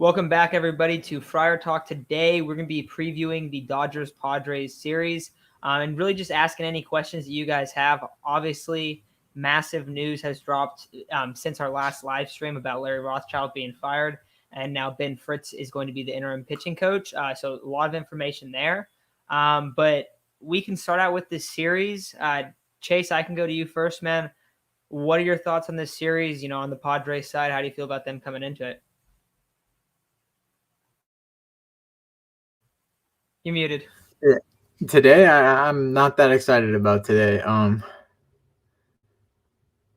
Welcome back, everybody, to Friar Talk. Today, we're going to be previewing the Dodgers-Padres series and really just asking any questions that you guys have. Obviously, massive news has dropped since our last live stream about Larry Rothschild being fired, and now Ben Fritz is going to be the interim pitching coach. So a lot of information there. But we can start out with this series. Chase, I can go to you first, man. What are your thoughts on this series? On the Padres side, how do you feel about them coming into it? You're muted. Yeah. Today, I'm not that excited about today.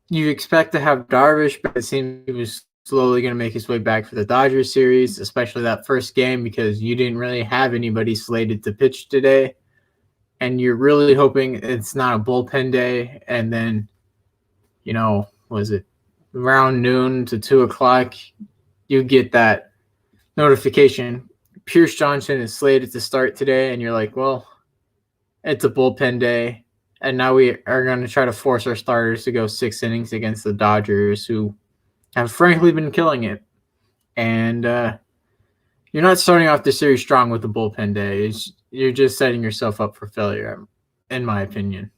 You expect to have Darvish, but it seems he was slowly going to make his way back for the Dodgers series, especially that first game, because you didn't really have anybody slated to pitch today. And you're really hoping it's not a bullpen day. And then, was it around noon to 2 o'clock, you get that notification. Pierce Johnson is slated to start today, and you're like, well, it's a bullpen day, and now we are going to try to force our starters to go 6 innings against the Dodgers, who have frankly been killing it. And you're not starting off the series strong with the bullpen day. You're just setting yourself up for failure, in my opinion.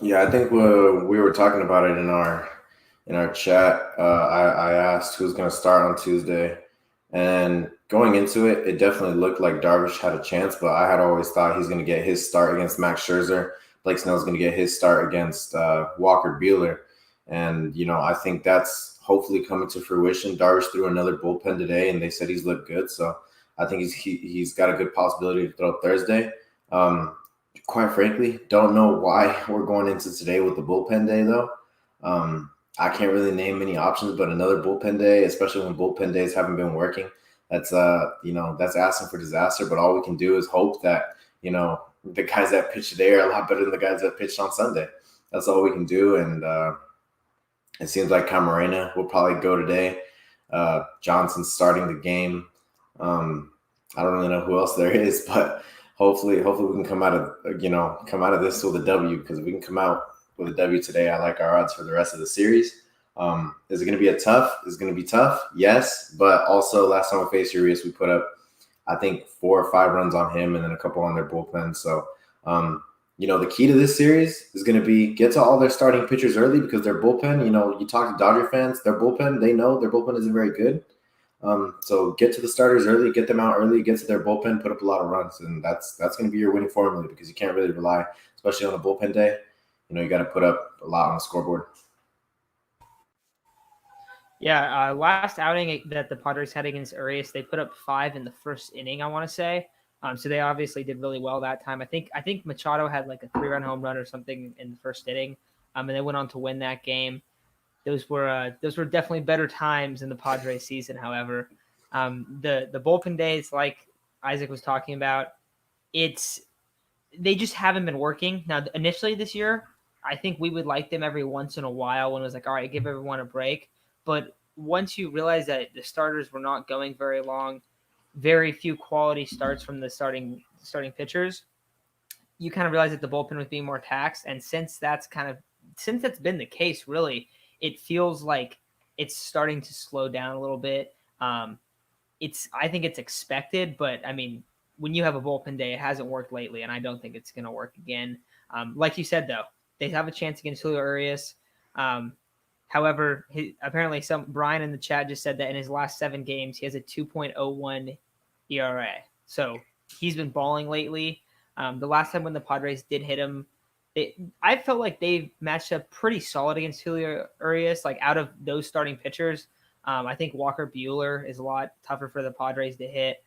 Yeah, I think we were talking about it in our chat. I asked who's going to start on Tuesday, and going into it, it definitely looked like Darvish had a chance, but I had always thought he's going to get his start against Max Scherzer. Blake Snell's going to get his start against Walker Buehler, and I think that's hopefully coming to fruition. Darvish threw another bullpen today, and they said he's looked good, so I think he's got a good possibility to throw Thursday. Quite frankly, don't know why we're going into today with the bullpen day, though. I can't really name many options, but another bullpen day, especially when bullpen days haven't been working, that's asking for disaster. But all we can do is hope that, the guys that pitch today are a lot better than the guys that pitched on Sunday. That's all we can do. And it seems like Camarena will probably go today. Johnson's starting the game. I don't really know who else there is, but hopefully we can come out of this with a W, because if we can come out with a W today, I like our odds for the rest of the series. Is it going to be tough? It's going to be tough, yes, but also last time we faced Urias, we put up, I think, 4 or 5 runs on him and then a couple on their bullpen. So, the key to this series is going to be get to all their starting pitchers early, because their bullpen, you talk to Dodger fans, their bullpen, they know their bullpen isn't very good. So get to the starters early, get them out early, get to their bullpen, put up a lot of runs, and that's going to be your winning formula, because you can't really rely, especially on a bullpen day. You got to put up a lot on the scoreboard. Yeah, last outing that the Padres had against Urias, they put up 5 in the first inning, I want to say. So they obviously did really well that time. I think Machado had like a 3-run home run or something in the first inning, and they went on to win that game. Those were definitely better times in the Padres season. However, the bullpen days, like Isaac was talking about, they just haven't been working. Now, initially this year, I think we would like them every once in a while when it was like, all right, give everyone a break. But once you realize that the starters were not going very long, very few quality starts from the starting pitchers, you kind of realize that the bullpen was being more taxed. And since that's been the case, really, it feels like it's starting to slow down a little bit. I think it's expected, but I mean, when you have a bullpen day, it hasn't worked lately, and I don't think it's going to work again. Like you said, though, they have a chance against Julio Urias. However, apparently Brian in the chat just said that in his last 7 games, he has a 2.01 ERA. So he's been balling lately. The last time when the Padres did hit him, I felt like they matched up pretty solid against Julio Urias. Like, out of those starting pitchers, I think Walker Buehler is a lot tougher for the Padres to hit.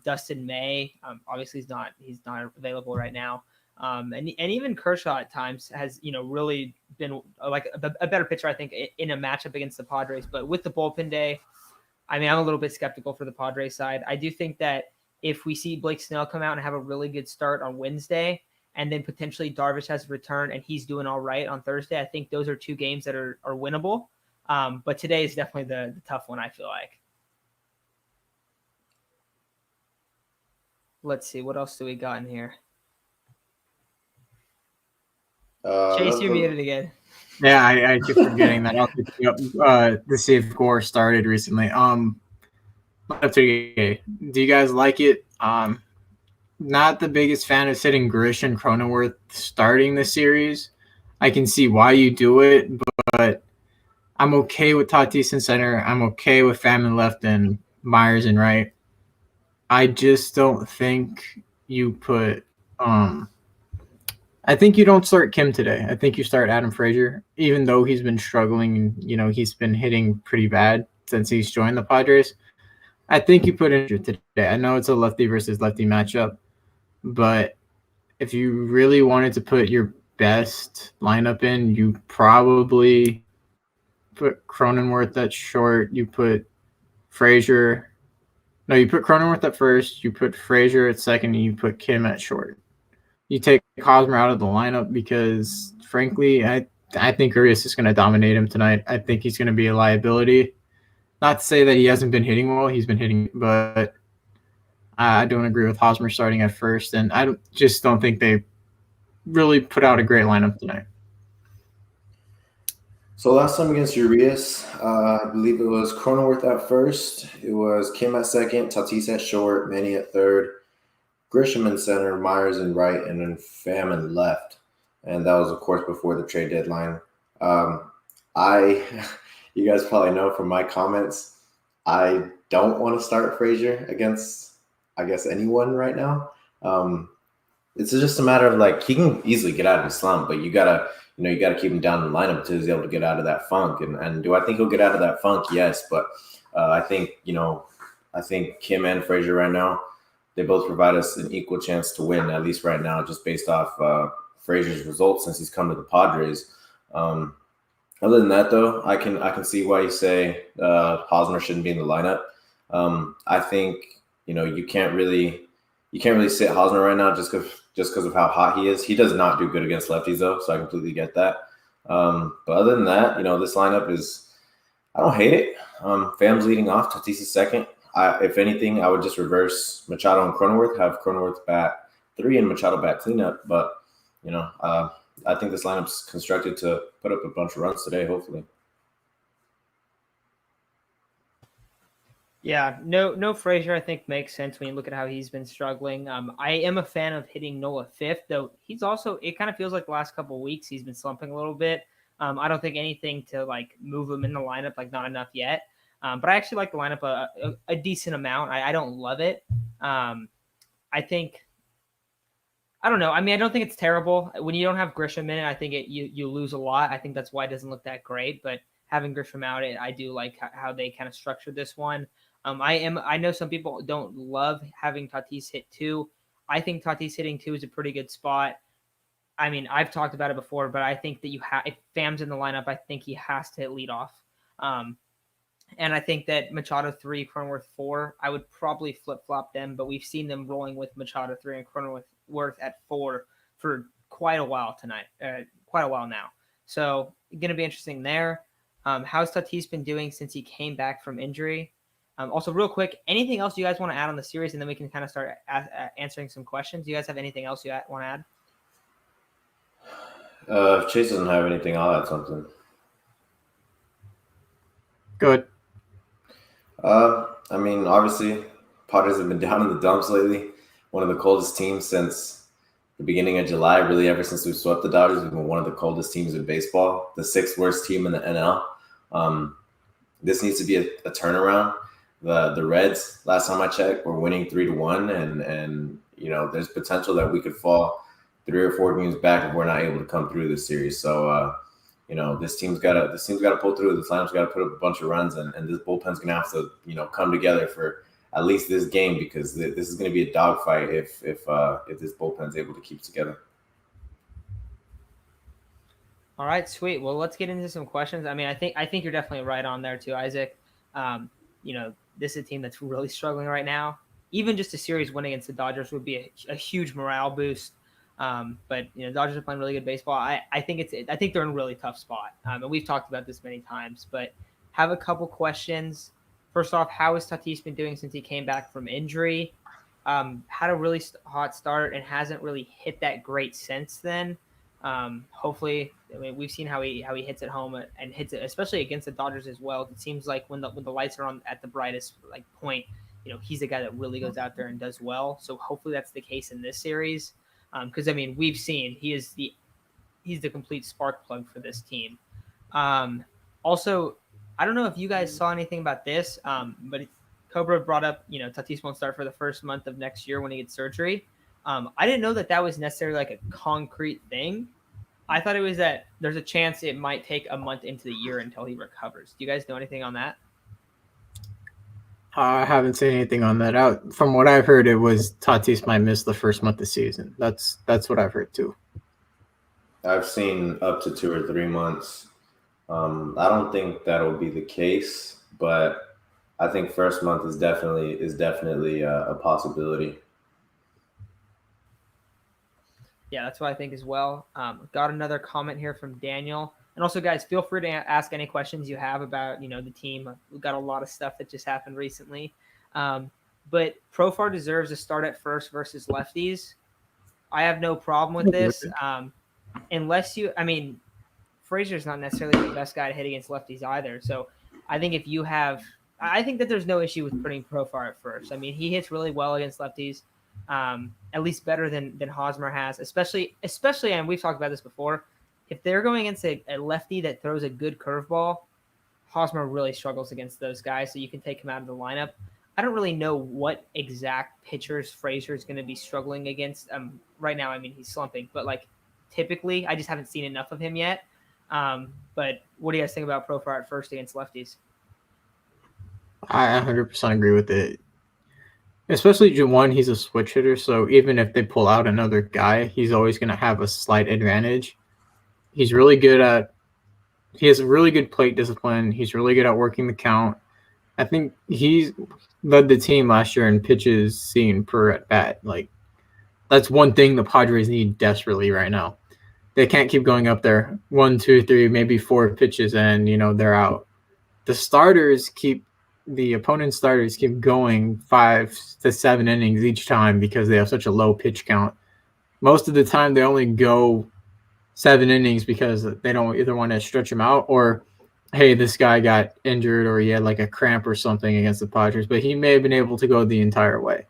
Dustin May, obviously he's not available right now. And even Kershaw at times has, really been like a better pitcher, I think, in a matchup against the Padres. But with the bullpen day, I mean, I'm a little bit skeptical for the Padres side. I do think that if we see Blake Snell come out and have a really good start on Wednesday, and then potentially Darvish has a return and he's doing all right on Thursday, I think those are 2 games that are winnable. But today is definitely the tough one, I feel like. Let's see, what else do we got in here? Chase, you're muted again. Yeah, I keep forgetting that. I'll pick you up to see if Gore started recently. Do you guys like it? Not the biggest fan of sitting Grish and Cronenworth starting the series. I can see why you do it, but I'm okay with Tatis in center. I'm okay with Famine left and Myers in right. I just don't think you put. I think you don't start Kim today. I think you start Adam Frazier, even though he's been struggling. He's been hitting pretty bad since he's joined the Padres. I think you put in today. I know it's a lefty versus lefty matchup, but if you really wanted to put your best lineup in, you probably put Cronenworth at short. You put Frazier. No, you put Cronenworth at first. You put Frazier at second, and you put Kim at short. You take Hosmer out of the lineup because, frankly, I think Urias is going to dominate him tonight. I think he's going to be a liability. Not to say that he hasn't been hitting well. He's been hitting, but I don't agree with Hosmer starting at first, and just don't think they really put out a great lineup tonight. So last time against Urias, I believe it was Cronenworth at first. It was Kim at second, Tatis at short, Manny at third, Grisham in center, Myers in right, and then Pham left. And that was, of course, before the trade deadline. You guys probably know from my comments, I don't want to start Frazier against, I guess, anyone right now. It's just a matter of like he can easily get out of his slump, but you gotta keep him down in the lineup until he's able to get out of that funk. And do I think he'll get out of that funk? Yes, but I think Kim and Frazier right now, they both provide us an equal chance to win, at least right now, just based off Frazier's results since he's come to the Padres. Other than that, though, I can see why you say Hosmer shouldn't be in the lineup. I think you can't really sit Hosmer right now just because of how hot he is. He does not do good against lefties though, so I completely get that. But other than that, this lineup is, I don't hate it. Pham's leading off, Tatis is second. If anything, I would just reverse Machado and Cronenworth, have Cronenworth bat 3 and Machado bat cleanup. But I think this lineup's constructed to put up a bunch of runs today, hopefully. Yeah, no Frazier I think makes sense when you look at how he's been struggling. I am a fan of hitting Nola fifth, though he's also, it kind of feels like the last couple of weeks he's been slumping a little bit. I don't think anything to like move him in the lineup, like not enough yet. But I actually like the lineup a decent amount. I don't love it. I think, I don't know. I mean, I don't think it's terrible. When you don't have Grisham in it, I think you lose a lot. I think that's why it doesn't look that great. But having Grisham out, I do like how they kind of structured this one. I know some people don't love having Tatis hit 2. I think Tatis hitting 2 is a pretty good spot. I mean, I've talked about it before, but I think that if Pham's in the lineup, I think he has to hit leadoff. And I think that Machado 3, Cronenworth 4, I would probably flip-flop them, but we've seen them rolling with Machado 3 and Cronenworth at 4 for quite a while now. So going to be interesting there. How's Tatis been doing since he came back from injury? Also, real quick, anything else you guys want to add on the series, and then we can kind of start answering some questions. Do you guys have anything else you want to add? If Chase doesn't have anything, I'll add something. Good. I mean, obviously, Padres have been down in the dumps lately. One of the coldest teams since the beginning of July, really ever since we swept the Dodgers. We've been one of the coldest teams in baseball, the 6th worst team in the NL. This needs to be a turnaround. The Reds, last time I checked, were winning 3-1, and there's potential that we could fall 3 or 4 games back if we're not able to come through this series. So this team's got to pull through. This lineup's got to put up a bunch of runs, and this bullpen's gonna have to come together for at least this game, because this is going to be a dogfight if this bullpen's able to keep together. All right, sweet. Well, let's get into some questions. I mean, I think you're definitely right on there too, Isaac. This is a team that's really struggling right now. Even just a series win against the Dodgers would be a huge morale boost. But the Dodgers are playing really good baseball. I think they're in a really tough spot. And we've talked about this many times, but have a couple questions. First off, how has Tatis been doing since he came back from injury? Had a really hot start and hasn't really hit that great since then. Hopefully, I mean, we've seen how he hits at home and hits it, especially against the Dodgers as well. It seems like when the lights are on at the brightest like point, he's the guy that really goes out there and does well. So hopefully that's the case in this series. Because I mean, we've seen he's the complete spark plug for this team. Also, I don't know if you guys saw anything about this, but Cobra brought up, Tatis won't start for the first month of next year when he gets surgery. I didn't know that was necessarily like a concrete thing. I thought it was that there's a chance it might take a month into the year until he recovers. Do you guys know anything on that? I haven't seen anything on that. Out from what I've heard, it was Tatis might miss the first month of the season. That's what I've heard too. I've seen up to 2 or 3 months. I don't think that'll be the case, but I think first month is definitely a possibility. Yeah, that's what I think as well. Got another comment here from Daniel. And also, guys, feel free to ask any questions you have about, the team. We've got a lot of stuff that just happened recently. But Profar deserves a start at first versus lefties. I have no problem with this. Frazier's not necessarily the best guy to hit against lefties either. So I think I think that there's no issue with putting Profar at first. I mean, he hits really well against lefties. At least better than Hosmer has, especially, and we've talked about this before, if they're going against a lefty that throws a good curveball, Hosmer really struggles against those guys, so you can take him out of the lineup. I don't really know what exact pitchers Frazier is going to be struggling against right now. I mean, he's slumping, but typically, I just haven't seen enough of him yet. But what do you guys think about Profar at first against lefties? I 100% agree with it. Especially one, he's a switch hitter, so even if they pull out another guy, he's always going to have a slight advantage. He has really good plate discipline. He's really good at working the count. I think he's led the team last year in pitches seen per at bat. That's one thing the Padres need desperately right now. They can't keep going up there 1, 2, 3, maybe 4 pitches, and they're out. The opponent's starters keep going 5 to 7 innings each time because they have such a low pitch count. Most of the time, they only go 7 innings because they don't either want to stretch him out or, hey, this guy got injured or he had a cramp or something against the Padres, but he may have been able to go the entire way.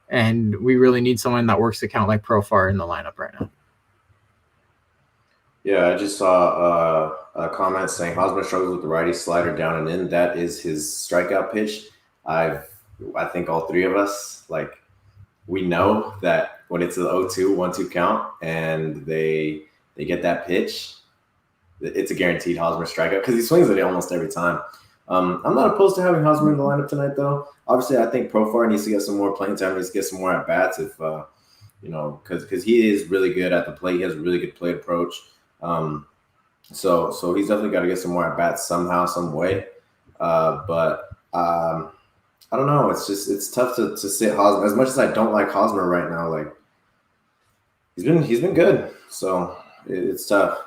And we really need someone that works the count like Profar in the lineup right now. Yeah, I just saw a comment saying Hosmer struggles with the righty slider down and in. That is his strikeout pitch. I think all three of us, we know that when it's an 0-2, 1-2 count and they get that pitch, it's a guaranteed Hosmer strikeout because he swings at it almost every time. I'm not opposed to having Hosmer in the lineup tonight, though. Obviously, I think Profar needs to get some more playing time. Needs to get some more at-bats because he is really good at the plate. He has a really good plate approach. So he's definitely got to get some more at bats somehow, some way. But I don't know. It's tough to sit Hosmer. As much as I don't like Hosmer right now, he's been good. So it's tough.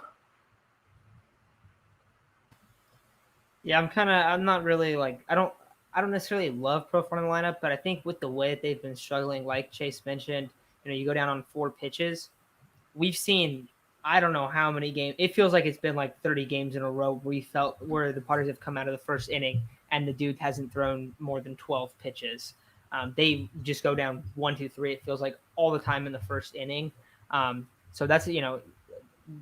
Yeah, I'm not really I don't necessarily love Profar in the lineup, but I think with the way that they've been struggling, like Chase mentioned, you go down on 4 pitches. We've seen, I don't know how many games. It feels like it's been 30 games in a row where the Padres have come out of the first inning and the dude hasn't thrown more than 12 pitches. They just go down 1, 2, 3. It feels like all the time in the first inning. So that's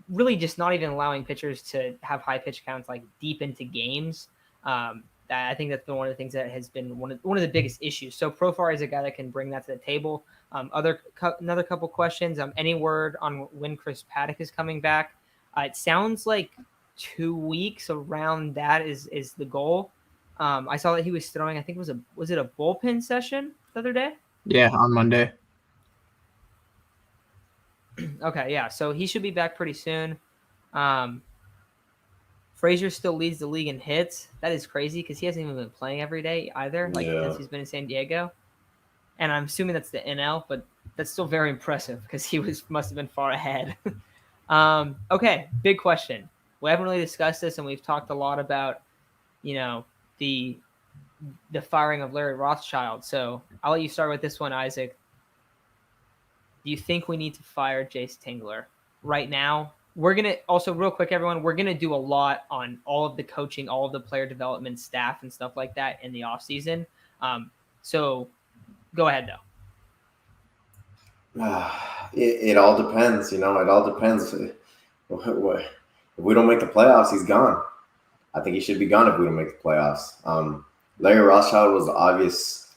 really just not even allowing pitchers to have high pitch counts deep into games. I think that's been one of the things that has been one of the biggest issues. So Profar is a guy that can bring that to the table. Another couple questions. Any word on when Chris Paddock is coming back? It sounds like 2 weeks around that is the goal. I saw that he was throwing. I think was it a bullpen session the other day? Yeah, on Monday. Okay, yeah. So he should be back pretty soon. Frazier still leads the league in hits. That is crazy because he hasn't even been playing every day either, since he's been in San Diego. And I'm assuming that's the NL, but that's still very impressive because he must have been far ahead. Okay, big question. We haven't really discussed this, and we've talked a lot about, the firing of Larry Rothschild. So I'll let you start with this one, Isaac. Do you think we need to fire Jace Tingler? right now. We're going to also, real quick, everyone, we're going to do a lot on all of the coaching, all of the player development staff and stuff like that in the offseason. So go ahead, though. It all depends, It all depends. If we don't make the playoffs, he's gone. I think he should be gone if we don't make the playoffs. Larry Rothschild was the obvious,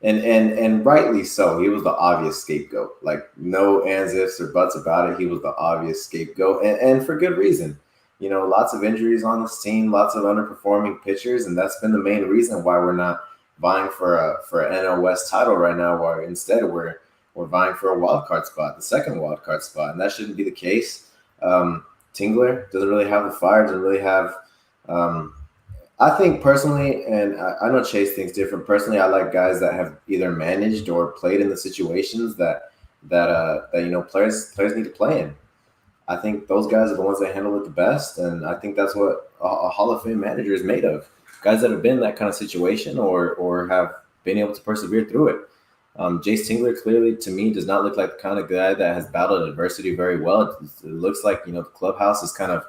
and rightly so. He was the obvious scapegoat. Like, no ands, ifs, or buts about it. He was the obvious scapegoat, and for good reason. Lots of injuries on this team, lots of underperforming pitchers, and that's been the main reason why we're not vying for an NL West title right now. Where instead we're vying for a wild card spot, the second wild card spot, and that shouldn't be the case. Tingler doesn't really have the fire, doesn't really have. I think personally, and I know Chase thinks different. Personally, I like guys that have either managed or played in the situations that players need to play in. I think those guys are the ones that handle it the best, and I think that's what a Hall of Fame manager is made of. Guys that have been in that kind of situation or have been able to persevere through it. Jace Tingler clearly, to me, does not look like the kind of guy that has battled adversity very well. It looks like the clubhouse is kind of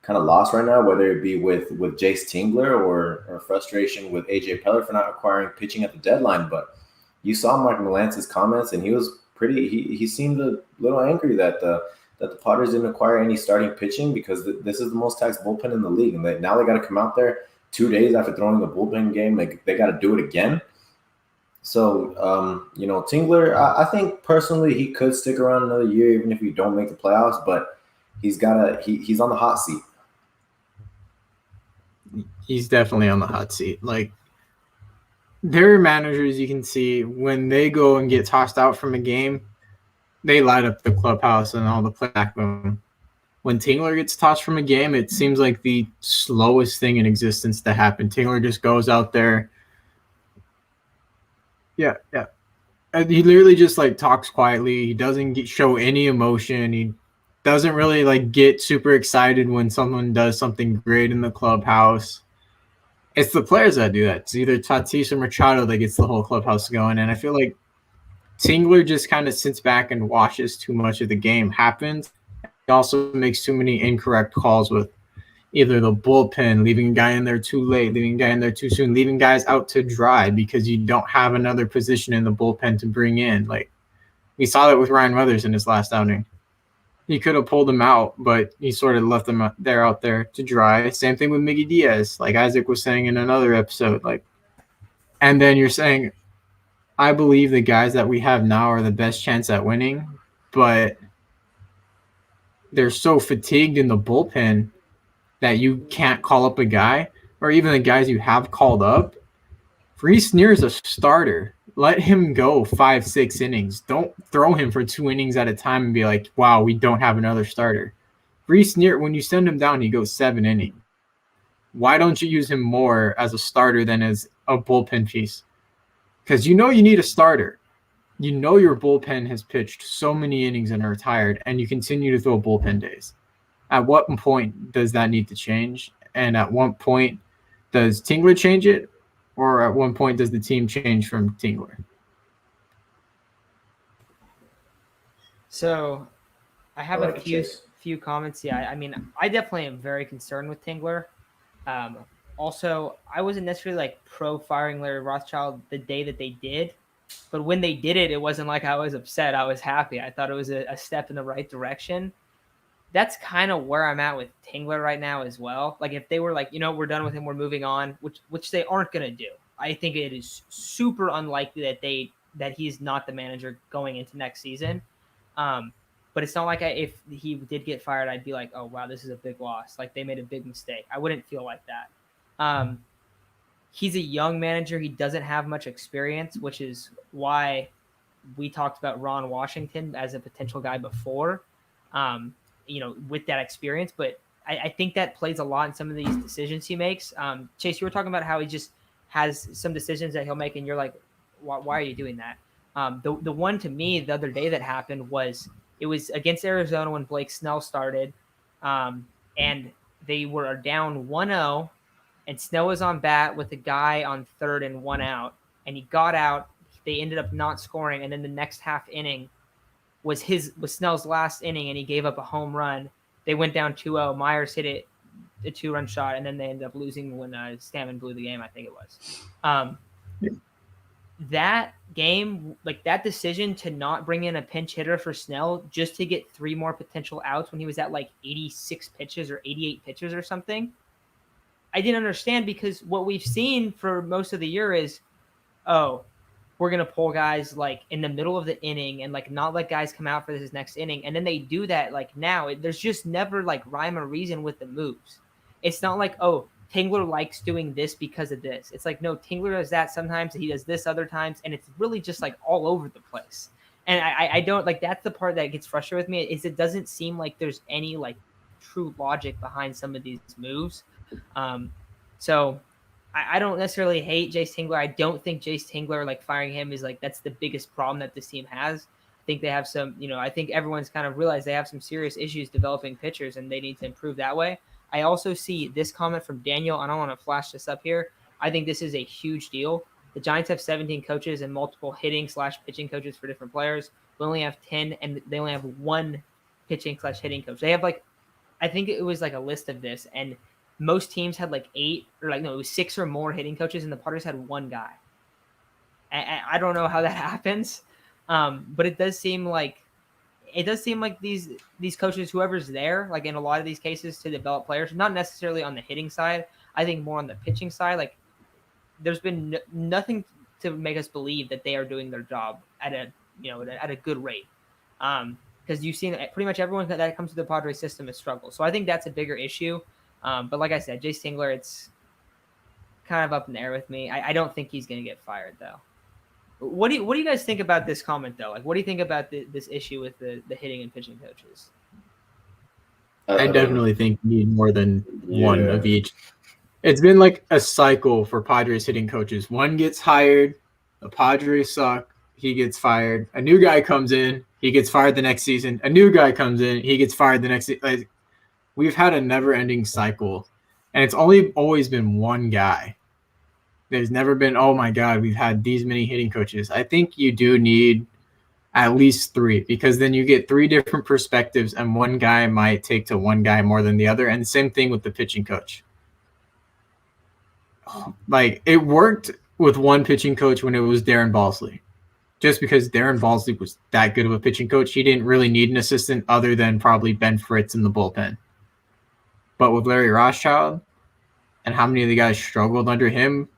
lost right now, whether it be with Jace Tingler or frustration with AJ Peller for not acquiring pitching at the deadline. But you saw Mark Melance's comments, and he was he seemed a little angry that the Padres didn't acquire any starting pitching because this is the most taxed bullpen in the league, and now they got to come out there 2 days after throwing a bullpen game. They got to do it again. So, Tingler, I think personally he could stick around another year even if we don't make the playoffs, but he's on the hot seat. He's definitely on the hot seat. Like, there are managers you can see when they go and get tossed out from a game, they light up the clubhouse and all the back boom. When Tingler gets tossed from a game, it seems like the slowest thing in existence to happen. Tingler just goes out there. Yeah. And he literally just talks quietly. He doesn't show any emotion. He doesn't really get super excited when someone does something great in the clubhouse. It's the players that do that. It's either Tatis or Machado that gets the whole clubhouse going. And I feel like Tingler just kind of sits back and watches too much of the game happen. He also makes too many incorrect calls with either the bullpen, leaving a guy in there too late, leaving a guy in there too soon, leaving guys out to dry because you don't have another position in the bullpen to bring in. We saw that with Ryan Weathers in his last outing. He could have pulled him out, but he sort of left him out there to dry. Same thing with Miggy Diaz, like Isaac was saying in another episode. And then you're saying, I believe the guys that we have now are the best chance at winning, but they're so fatigued in the bullpen that you can't call up a guy, or even the guys you have called up. Reese Neer's a starter. Let him go 5-6 innings. Don't throw him for 2 innings at a time and be like, wow, we don't have another starter. Reese Neer, when you send him down, he goes 7 innings. Why don't you use him more as a starter than as a bullpen piece? Because you need a starter. Your bullpen has pitched so many innings and are tired, and you continue to throw bullpen days. At what point does that need to change? And at what point does Tingler change it? Or at one point does the team change from Tingler? So I have a few comments. Yeah, I mean, I definitely am very concerned with Tingler. Also, I wasn't necessarily pro firing Larry Rothschild the day that they did, but when they did it, it wasn't like I was upset. I was happy. I thought it was a step in the right direction. That's kind of where I'm at with Tingler right now as well. If they were we're done with him, we're moving on, which they aren't going to do. I think it is super unlikely that he's not the manager going into next season. But it's not like if he did get fired, I'd be like, oh, wow, this is a big loss. They made a big mistake. I wouldn't feel like that. He's a young manager. He doesn't have much experience, which is why we talked about Ron Washington as a potential guy before. With that experience, but I think that plays a lot in some of these decisions he makes. Chase, you were talking about how he just has some decisions that he'll make, and you're like, why are you doing that? The one to me the other day that happened was against Arizona when Blake Snell started, and they were down 1-0, and Snell was on bat with a guy on third and 1 out, and he got out. They ended up not scoring, and then the next half inning, was Snell's last inning, and he gave up a home run. They went down 2-0. Myers hit it, a 2-run shot, and then they ended up losing when Stammen blew the game, I think it was. That game, like that decision to not bring in a pinch hitter for Snell just to get 3 more potential outs when he was at like 86 pitches or 88 pitches or something, I didn't understand, because what we've seen for most of the year is, oh, we're going to pull guys like in the middle of the inning and like not let guys come out for this next inning. And then they do that like now. There's just never like rhyme or reason with the moves. It's not like, oh, Tingler likes doing this because of this. It's like, no, Tingler does that sometimes, he does this other times, and it's really just like all over the place. And I don't like, that's the part that gets frustrated with me, is it doesn't seem like there's any like true logic behind some of these moves. So I don't necessarily hate Jace Tingler. I don't think Jace Tingler, like firing him is like, that's the biggest problem that this team has. I think they have some, I think everyone's kind of realized they have some serious issues developing pitchers, and they need to improve that way. I also see this comment from Daniel, and I want to flash this up here. I think this is a huge deal. The Giants have 17 coaches and multiple hitting/pitching coaches for different players. We only have 10, and they only have 1 pitching/hitting coach. They have like, I think it was like a list of this, and most teams had like 8 or like, no, it was 6 or more hitting coaches, and the Padres had 1 guy. I don't know how that happens, but it does seem like these coaches, whoever's there, like in a lot of these cases, to develop players, not necessarily on the hitting side, I think more on the pitching side. Like there's been nothing to make us believe that they are doing their job at a good rate. Because you've seen pretty much everyone that comes to the Padres system has struggled. So I think that's a bigger issue. But like I said, Jace Tingler, it's kind of up in the air with me. I don't think he's going to get fired, though. What do you guys think about this comment, though? Like, what do you think about this issue with the hitting and pitching coaches? I definitely think you need more than one of each. It's been like a cycle for Padres hitting coaches. One gets hired, the Padres suck, he gets fired. A new guy comes in, he gets fired the next season. A new guy comes in, he gets fired the next season. Like, we've had a never-ending cycle, and it's always been one guy. There's never been, oh my God, we've had these many hitting coaches. I think you do need at least 3, because then you get 3 different perspectives, and one guy might take to one guy more than the other. And same thing with the pitching coach. Like, it worked with one pitching coach when it was Darren Balsley. Just because Darren Balsley was that good of a pitching coach, he didn't really need an assistant other than probably Ben Fritz in the bullpen. But with Larry Rothschild and how many of the guys struggled under him,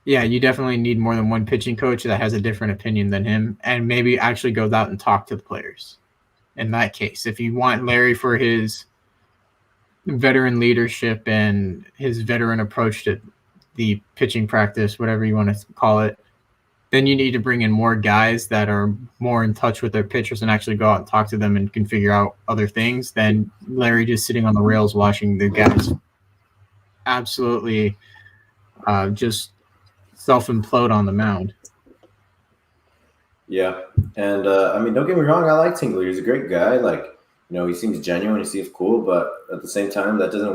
yeah, you definitely need more than one pitching coach that has a different opinion than him, and maybe actually goes out and talk to the players. In that case, if you want Larry for his veteran leadership and his veteran approach to the pitching practice, whatever you want to call it, then you need to bring in more guys that are more in touch with their pitchers and actually go out and talk to them and can figure out other things than Larry just sitting on the rails watching the guys absolutely just self-implode on the mound. Yeah, and I mean, don't get me wrong, I like Tingler. He's a great guy. Like, he seems genuine, he seems cool, but at the same time, that doesn't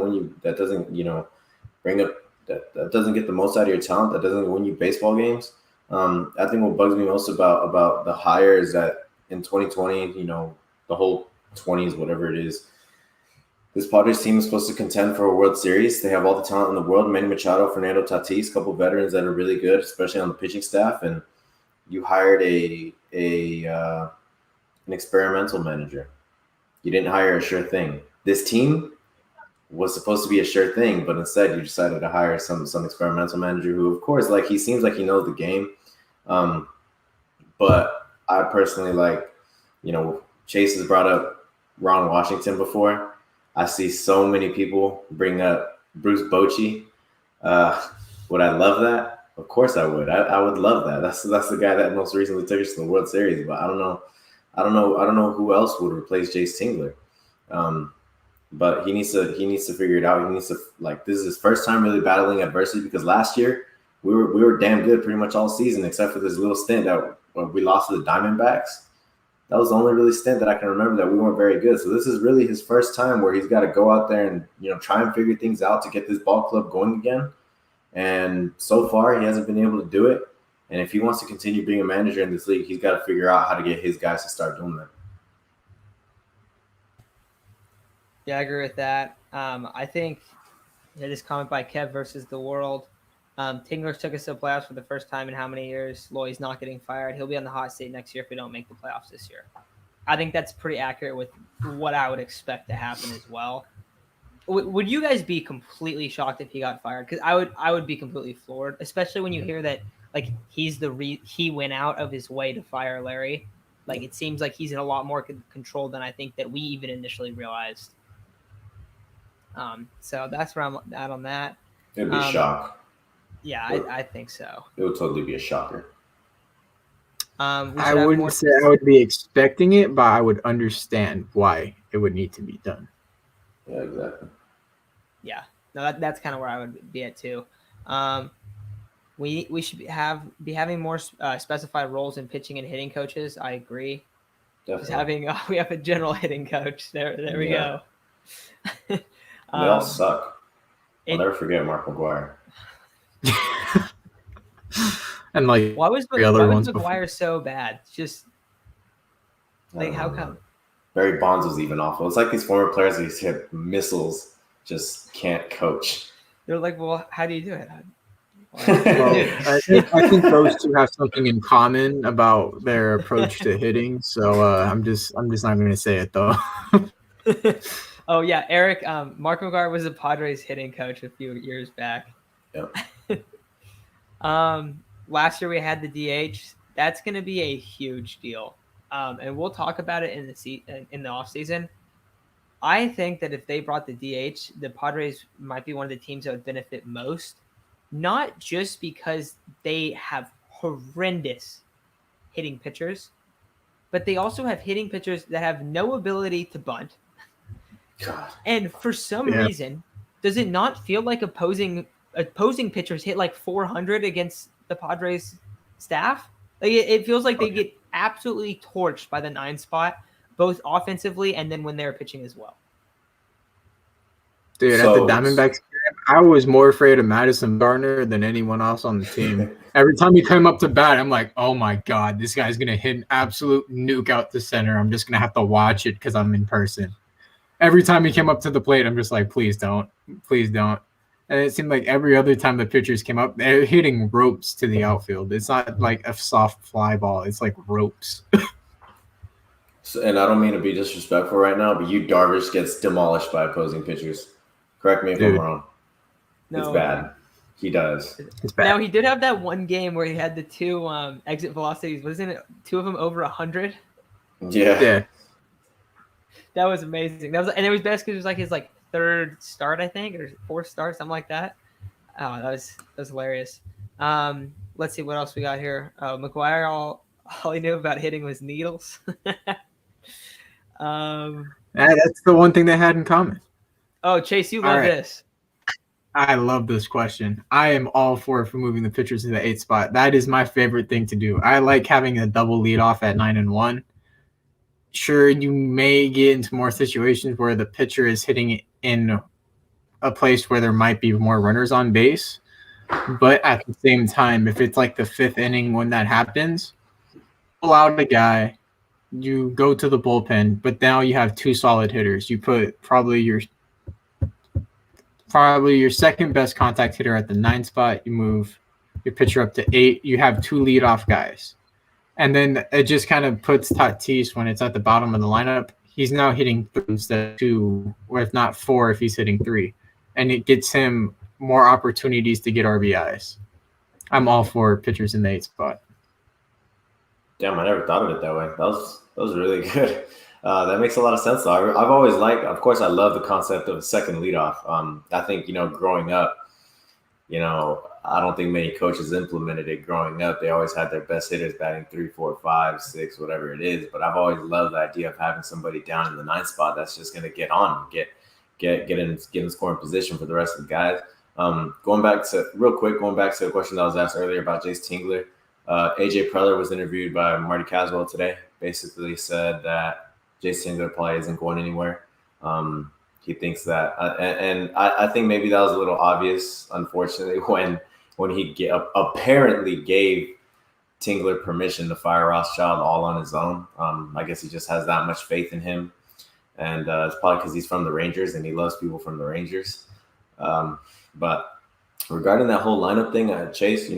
bring up that doesn't get the most out of your talent. That doesn't win you baseball games. I think what bugs me most about the hire is that in 2020, the whole 20s, whatever it is, this Padres team is supposed to contend for a World Series. They have all the talent in the world: Manny Machado, Fernando Tatis, a couple of veterans that are really good, especially on the pitching staff. And you hired an experimental manager. You didn't hire a sure thing. This team was supposed to be a sure thing, but instead you decided to hire some experimental manager who, of course, like, he seems like he knows the game. But I personally Chase has brought up Ron Washington before. I see so many people bring up Bruce Bochy. Would I love that? Of course I would. I would love that. That's the guy that most recently took us to the World Series. But I don't know who else would replace Jace Tingler. But he needs to figure it out. He needs to, this is his first time really battling adversity, because last year we were damn good pretty much all season, except for this little stint that we lost to the Diamondbacks. That was the only really stint that I can remember that we weren't very good. So this is really his first time where he's got to go out there and try and figure things out to get this ball club going again. And so far he hasn't been able to do it. And if he wants to continue being a manager in this league, he's got to figure out how to get his guys to start doing that. Yeah, I agree with that. I think this comment by Kev versus the world. Tinglers took us to the playoffs for the first time in how many years? Loy's not getting fired. He'll be on the hot seat next year if we don't make the playoffs this year. I think that's pretty accurate with what I would expect to happen as well. Would you guys be completely shocked if he got fired? Because I would be completely floored, especially when you hear that like he went out of his way to fire Larry. Like it seems like he's in a lot more control than I think that we even initially realized. So that's where I'm at on that. It'd be a shock. Yeah, I think so. It would totally be a shocker. I wouldn't say I would be expecting it, but I would understand why it would need to be done. Yeah, exactly. Yeah, no, that's kind of where I would be at too. We should be having more specified roles in pitching and hitting coaches. I agree. Definitely. We have a general hitting coach. There we go. They all suck. I'll never forget Mark McGwire. And like why was McGwire so bad? Just like how come? Barry Bonds was even awful. It's like these former players that hit missiles just can't coach. They're like, well, how do you do it? I think those two have something in common about their approach to hitting. So I'm just not going to say it though. Oh yeah, Eric. Mark McGwire was a Padres hitting coach a few years back. Yep. Last year we had the DH. That's going to be a huge deal, and we'll talk about it in the off season. I think that if they brought the DH, the Padres might be one of the teams that would benefit most, not just because they have horrendous hitting pitchers, but they also have hitting pitchers that have no ability to bunt. God. And for some reason, does it not feel like opposing pitchers hit like 400 against the Padres staff? Like it feels like they get absolutely torched by the 9 spot, both offensively and then when they're pitching as well. Dude, at the Diamondbacks game, I was more afraid of Madison Garner than anyone else on the team. Every time he came up to bat, I'm like, oh my God, this guy's going to hit an absolute nuke out the center. I'm just going to have to watch it because I'm in person. Every time he came up to the plate, I'm just like, please don't. Please don't. And it seemed like every other time the pitchers came up, they're hitting ropes to the outfield. It's not like a soft fly ball. It's like ropes. And I don't mean to be disrespectful right now, but Darvish gets demolished by opposing pitchers. Correct me if I'm wrong. No, it's bad. He does. It's bad. Now, he did have that one game where he had the 2 exit velocities. Wasn't it 2 of them over 100? Yeah. That was amazing. And it was best because it was like his 3rd start, I think, or 4th start, something like that. Oh, that was hilarious. Let's see what else we got here. McGwire, all he knew about hitting was needles. That's the one thing they had in common. Oh, Chase, you love this. I love this question. I am all for moving the pitchers to the 8th spot. That is my favorite thing to do. I like having a double leadoff at 9-1. Sure, you may get into more situations where the pitcher is hitting in a place where there might be more runners on base. But at the same time, if it's like the 5th inning when that happens, pull out a guy, you go to the bullpen, but now you have 2 solid hitters. You put probably your second best contact hitter at the 9 spot. You move your pitcher up to 8. You have 2 leadoff guys. And then it just kind of puts Tatis, when it's at the bottom of the lineup, he's now hitting 3 instead of 2, or if not 4 if he's hitting 3. And it gets him more opportunities to get RBIs. I'm all for pitchers in the 8th spot. Damn, I never thought of it that way. That was really good. That makes a lot of sense, though. I've always liked, of course, I love the concept of a second leadoff. I think, growing up, I don't think many coaches implemented it growing up. They always had their best hitters batting 3, 4, 5, 6, whatever it is. But I've always loved the idea of having somebody down in the 9th spot that's just going to get in scoring position for the rest of the guys. Going back to the question that was asked earlier about Jace Tingler, AJ Preller was interviewed by Marty Caswell today. Basically said that Jace Tingler probably isn't going anywhere. He thinks that, and I think maybe that was a little obvious, unfortunately, when he apparently gave Tingler permission to fire Rothschild all on his own. I guess he just has that much faith in him, and it's probably because he's from the Rangers and he loves people from the Rangers. But regarding that whole lineup thing, Chase, I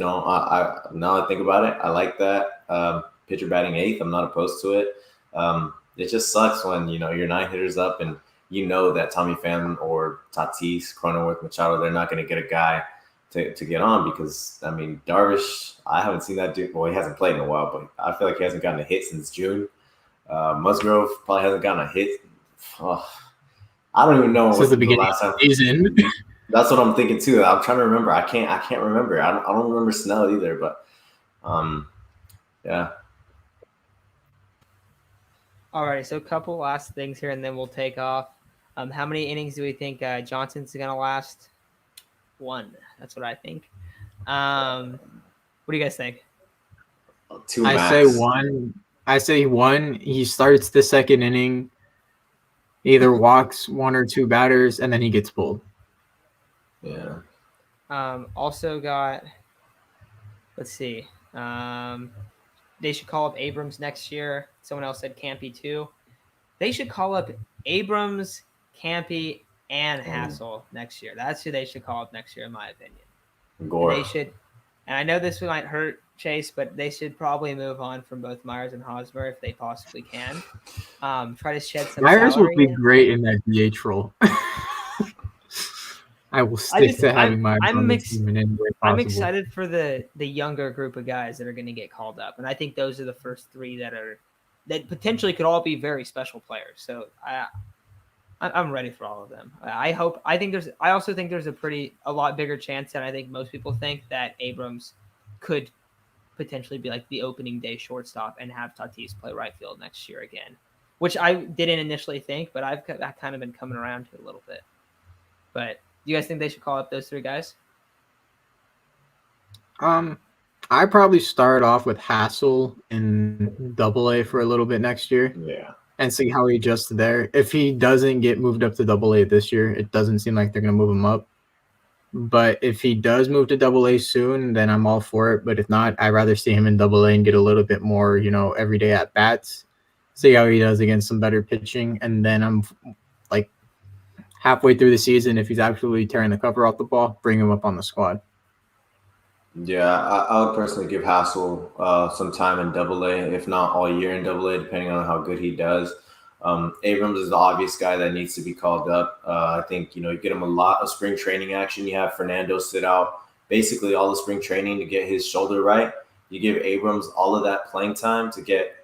now I think about it, I like that. Pitcher batting eighth, I'm not opposed to it. It just sucks when you're 9 hitters up and that Tommy Pham or Tatis, Cronenworth, Machado, they're not going to get a guy to get on because, I mean, Darvish, I haven't seen that dude. Well, he hasn't played in a while, but I feel like he hasn't gotten a hit since June. Musgrove probably hasn't gotten a hit. I don't even know since the beginning last time. Of the season. That's what I'm thinking too. I'm trying to remember. I can't remember. I don't remember Snell either, but yeah. Alrighty, so a couple last things here, and then we'll take off. How many innings do we think Johnson's going to last? 1. That's what I think. What do you guys think? 2 I max. say 1. I say 1. He starts the second inning, either walks 1 or 2 batters, and then he gets pulled. Yeah. Also got, let's see. They should call up Abrams next year. Someone else said Campy too. They should call up Abrams, Campy, and Hassel next year. That's who they should call up next year, in my opinion. Gore. They should, and I know this might hurt Chase, but they should probably move on from both Myers and Hosmer if they possibly can. Try to shed some Myers salary. would be great in that DH role. I will stick to having Myers on the team in any way possible. I'm excited for the younger group of guys that are going to get called up, and I think those are the first 3 that potentially could all be very special players. So I'm ready for all of them. I also think there's a lot bigger chance than I think most people think that Abrams could potentially be like the opening day shortstop and have Tatis play right field next year again, which I didn't initially think, but I've kind of been coming around to a little bit. But do you guys think they should call up those 3 guys? I probably start off with Hassel in Double-A for a little bit next year. Yeah. And see how he adjusts there. If he doesn't get moved up to Double-A this year, it doesn't seem like they're going to move him up. But if he does move to Double-A soon, then I'm all for it. But if not, I'd rather see him in Double-A and get a little bit more, everyday at bats. See how he does against some better pitching. And then I'm like halfway through the season, if he's absolutely tearing the cover off the ball, bring him up on the squad. Yeah, I would personally give Hassel some time in Double-A, if not all year in Double-A, depending on how good he does. Abrams is the obvious guy that needs to be called up. I think, you get him a lot of spring training action. You have Fernando sit out basically all the spring training to get his shoulder right. You give Abrams all of that playing time to get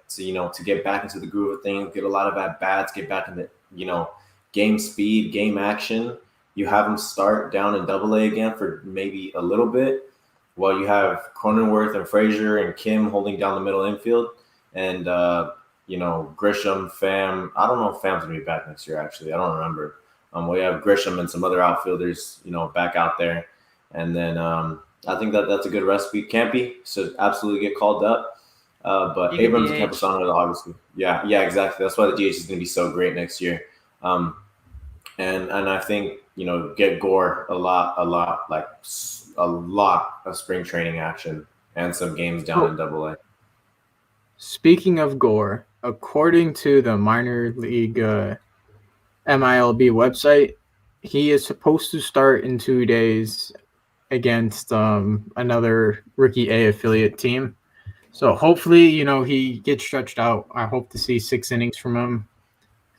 back into the groove of things, get a lot of at-bats, get back into, game speed, game action. You have him start down in Double-A again for maybe a little bit, while you have Cronenworth and Frazier and Kim holding down the middle infield, and Grisham, Pham. I don't know if Pham's gonna be back next year. Actually, I don't remember. We have Grisham and some other outfielders, back out there, and then I think that's a good recipe. Campy should absolutely get called up, but Abrams and Campusano, obviously, yeah, exactly. That's why the DH is gonna be so great next year. And I think get Gore a lot of spring training action and some games down in Double-A. Speaking of Gore, according to the minor league MILB website, he is supposed to start in 2 days against another Rookie A affiliate team. So hopefully, he gets stretched out. I hope to see 6 innings from him.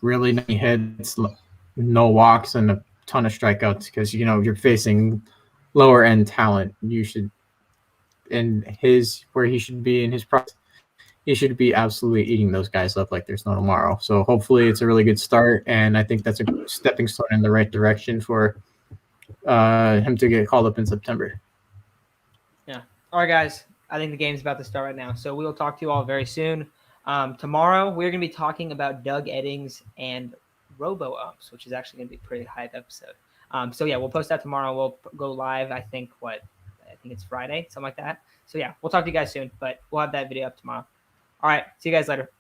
Really no hits, no walks, and a ton of strikeouts because, you're facing lower end talent. You should, where he should be in his process, he should be absolutely eating those guys up like there's no tomorrow. So hopefully it's a really good start, and I think that's a stepping stone in the right direction for him to get called up in September. Yeah. All right, guys. I think the game's about to start right now, so we will talk to you all very soon. Tomorrow we're going to be talking about Doug Eddings and robo-umps, which is actually going to be a pretty hype episode. So yeah, we'll post that tomorrow. We'll go live. I think it's Friday, something like that. So yeah, we'll talk to you guys soon, but we'll have that video up tomorrow. All right. See you guys later.